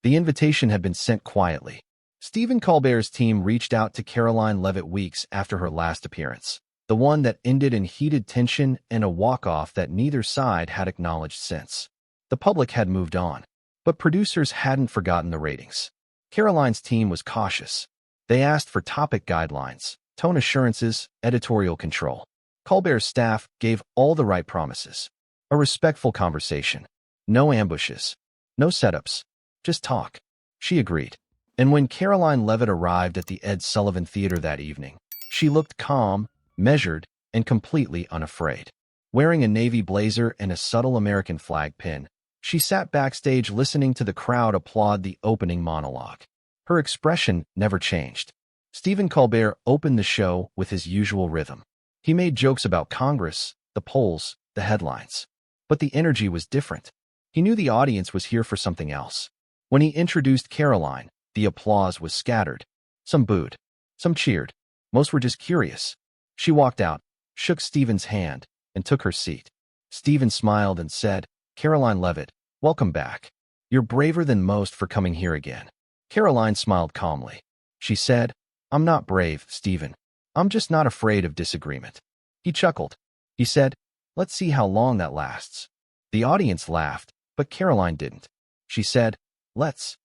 The invitation had been sent quietly. Stephen Colbert's team reached out to Karoline Leavitt weeks after her last appearance, the one that ended in heated tension and a walk-off that neither side had acknowledged since. The public had moved on, but producers hadn't forgotten the ratings. Karoline's team was cautious. They asked for topic guidelines, tone assurances, editorial control. Colbert's staff gave all the right promises. A respectful conversation. No ambushes. No setups. Just talk. She agreed. And when Karoline Leavitt arrived at the Ed Sullivan Theater that evening, she looked calm, measured, and completely unafraid. Wearing a navy blazer and a subtle American flag pin, she sat backstage listening to the crowd applaud the opening monologue. Her expression never changed. Stephen Colbert opened the show with his usual rhythm. He made jokes about Congress, the polls, the headlines. But the energy was different. He knew the audience was here for something else. When he introduced Karoline, the applause was scattered. Some booed. Some cheered. Most were just curious. She walked out, shook Stephen's hand, and took her seat. Stephen smiled and said, "Karoline Leavitt, welcome back. You're braver than most for coming here again." Karoline smiled calmly. She said, "I'm not brave, Stephen. I'm just not afraid of disagreement." He chuckled. He said, "Let's see how long that lasts." The audience laughed, but Karoline didn't. She said, "Let's."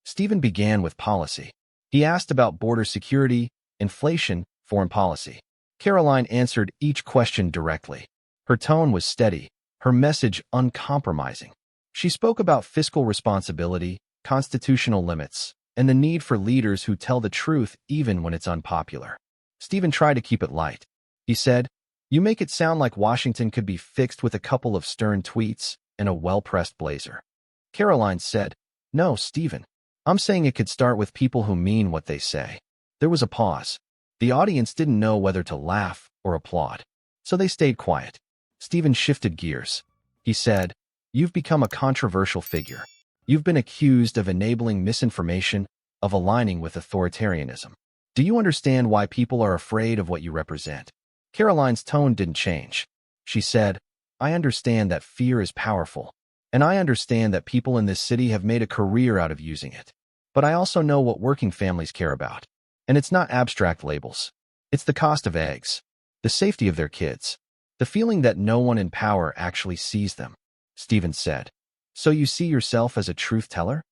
Stephen began with policy. He asked about border security, inflation, foreign policy. Karoline answered each question directly. Her tone was steady, her message uncompromising. She spoke about fiscal responsibility, constitutional limits, and the need for leaders who tell the truth even when it's unpopular. Stephen tried to keep it light. He said, "You make it sound like Washington could be fixed with a couple of stern tweets and a well-pressed blazer." Karoline said, "No, Stephen. I'm saying it could start with people who mean what they say." There was a pause. The audience didn't know whether to laugh or applaud, so they stayed quiet. Stephen shifted gears. He said, "You've become a controversial figure. You've been accused of enabling misinformation, of aligning with authoritarianism. Do you understand why people are afraid of what you represent?" Karoline's tone didn't change. She said, "I understand that fear is powerful, and I understand that people in this city have made a career out of using it. But I also know what working families care about. And it's not abstract labels. It's the cost of eggs, the safety of their kids, the feeling that no one in power actually sees them." Stephen said, "So you see yourself as a truth teller?"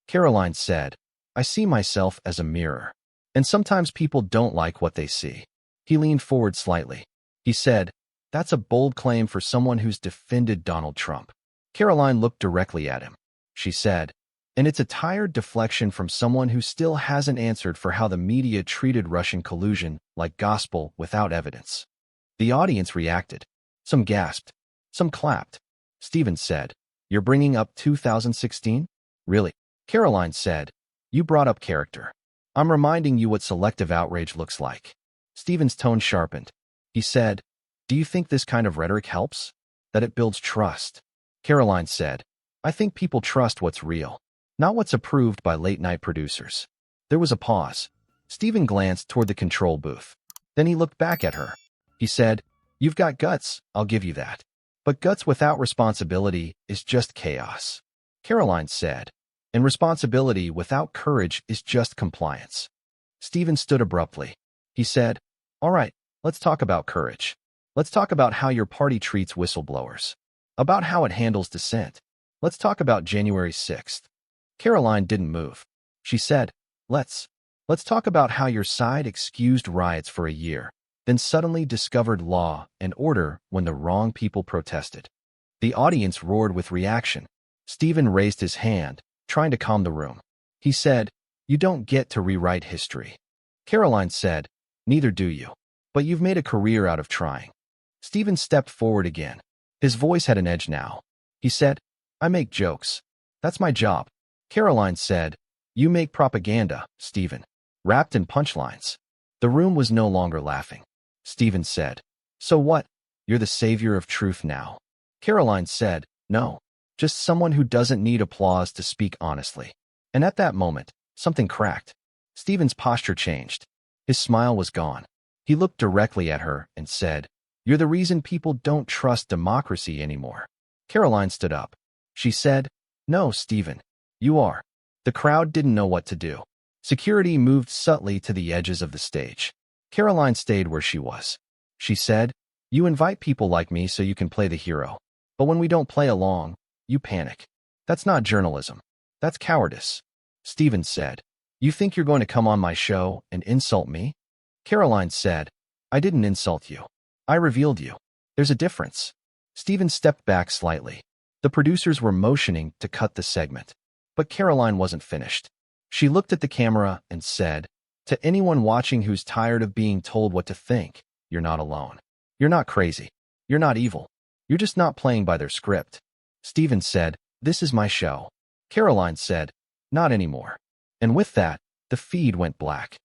Karoline said, "I see myself as a mirror. And sometimes people don't like what they see." He leaned forward slightly. He said, "That's a bold claim for someone who's defended Donald Trump." Karoline looked directly at him. She said, "And it's a tired deflection from someone who still hasn't answered for how the media treated Russian collusion like gospel without evidence." The audience reacted. Some gasped. Some clapped. Stephen said, "You're bringing up 2016? Really?" Karoline said, "You brought up character. I'm reminding you what selective outrage looks like." Stephen's tone sharpened. He said, "Do you think this kind of rhetoric helps? That it builds trust?" Karoline said, "I think people trust what's real, not what's approved by late-night producers." There was a pause. Stephen glanced toward the control booth. Then he looked back at her. He said, "You've got guts, I'll give you that. But guts without responsibility is just chaos." Karoline said, "And responsibility without courage is just compliance." Stephen stood abruptly. He said, "All right, let's talk about courage. Let's talk about how your party treats whistleblowers. About how it handles dissent. Let's talk about January 6th. Karoline didn't move. She said, Let's talk about how your side excused riots for a year, then suddenly discovered law and order when the wrong people protested." The audience roared with reaction. Stephen raised his hand, trying to calm the room. He said, "You don't get to rewrite history." Karoline said, "Neither do you. But you've made a career out of trying." Stephen stepped forward again. His voice had an edge now. He said, "I make jokes. That's my job." Karoline said, "You make propaganda, Stephen, wrapped in punchlines." The room was no longer laughing. Stephen said, "So what? You're the savior of truth now." Karoline said, "No, just someone who doesn't need applause to speak honestly." And at that moment, something cracked. Stephen's posture changed. His smile was gone. He looked directly at her and said, "You're the reason people don't trust democracy anymore." Karoline stood up. She said, "No, Stephen, you are. The crowd didn't know what to do. Security moved subtly to the edges of the stage. Karoline stayed where she was. She said, "You invite people like me so you can play the hero. But when we don't play along, you panic. That's not journalism. That's cowardice." Stephen said, "You think you're going to come on my show and insult me?" Karoline said, "I didn't insult you. I revealed you. There's a difference." Stephen stepped back slightly. The producers were motioning to cut the segment. But Karoline wasn't finished. She looked at the camera and said, "To anyone watching who's tired of being told what to think, you're not alone. You're not crazy. You're not evil. You're just not playing by their script." Stephen said, "This is my show." Karoline said, "Not anymore." And with that, the feed went black.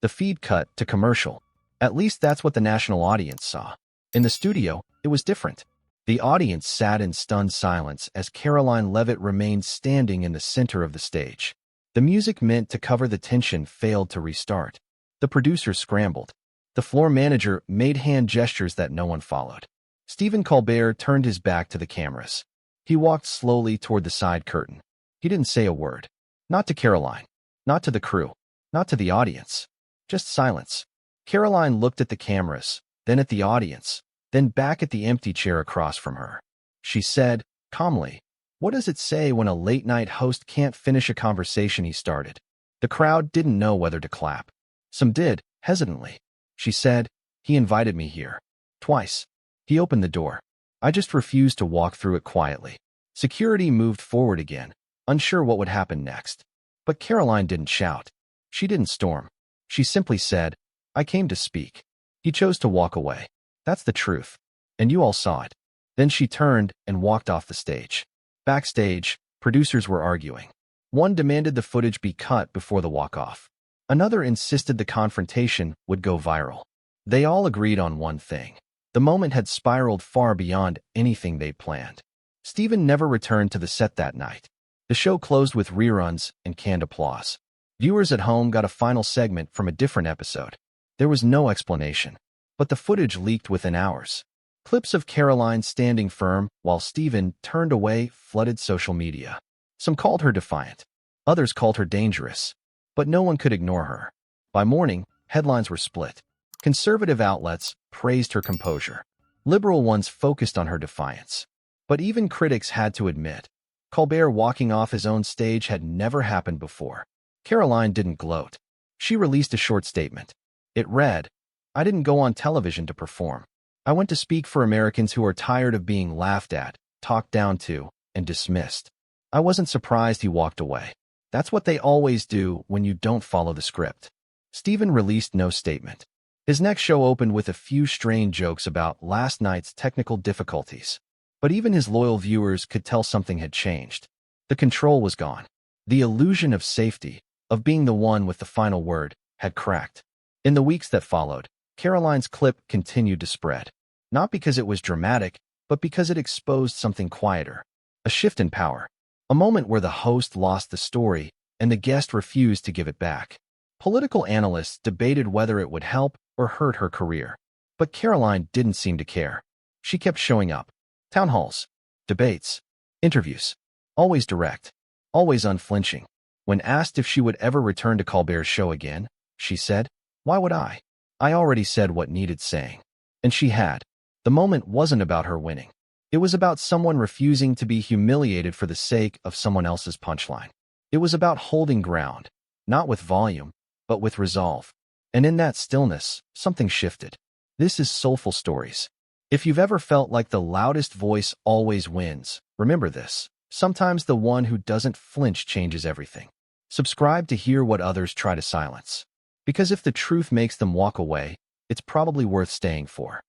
The feed cut to commercial. At least that's what the national audience saw. In the studio, it was different. The audience sat in stunned silence as Karoline Leavitt remained standing in the center of the stage. The music meant to cover the tension failed to restart. The producers scrambled. The floor manager made hand gestures that no one followed. Stephen Colbert turned his back to the cameras. He walked slowly toward the side curtain. He didn't say a word. Not to Karoline. Not to the crew. Not to the audience. Just silence. Karoline looked at the cameras, then at the audience, then back at the empty chair across from her. She said, calmly, "What does it say when a late-night host can't finish a conversation he started?" The crowd didn't know whether to clap. Some did, hesitantly. She said, "He invited me here. Twice. He opened the door. I just refused to walk through it quietly." Security moved forward again, unsure what would happen next. But Karoline didn't shout. She didn't storm. She simply said, "I came to speak." He chose to walk away. That's the truth. And you all saw it. Then she turned and walked off the stage. Backstage, producers were arguing. One demanded the footage be cut before the walk-off. Another insisted the confrontation would go viral. They all agreed on one thing. The moment had spiraled far beyond anything they'd planned. Stephen never returned to the set that night. The show closed with reruns and canned applause. Viewers at home got a final segment from a different episode. There was no explanation, but the footage leaked within hours. Clips of Karoline standing firm while Stephen turned away flooded social media. Some called her defiant. Others called her dangerous. But no one could ignore her. By morning, headlines were split. Conservative outlets praised her composure. Liberal ones focused on her defiance. But even critics had to admit, Colbert walking off his own stage had never happened before. Karoline didn't gloat. She released a short statement. It read, "I didn't go on television to perform. I went to speak for Americans who are tired of being laughed at, talked down to, and dismissed." I wasn't surprised he walked away. That's what they always do when you don't follow the script. Stephen released no statement. His next show opened with a few strained jokes about last night's technical difficulties. But even his loyal viewers could tell something had changed. The control was gone. The illusion of safety, of being the one with the final word, had cracked. In the weeks that followed, Karoline's clip continued to spread. Not because it was dramatic, but because it exposed something quieter. A shift in power. A moment where the host lost the story and the guest refused to give it back. Political analysts debated whether it would help or hurt her career. But Karoline didn't seem to care. She kept showing up. Town halls, debates, interviews. Always direct. Always unflinching. When asked if she would ever return to Colbert's show again, she said, "Why would I? I already said what needed saying." And she had. The moment wasn't about her winning. It was about someone refusing to be humiliated for the sake of someone else's punchline. It was about holding ground, not with volume, but with resolve. And in that stillness, something shifted. This is Soulful Stories. If you've ever felt like the loudest voice always wins, remember this. Sometimes the one who doesn't flinch changes everything. Subscribe to hear what others try to silence. Because if the truth makes them walk away, it's probably worth staying for.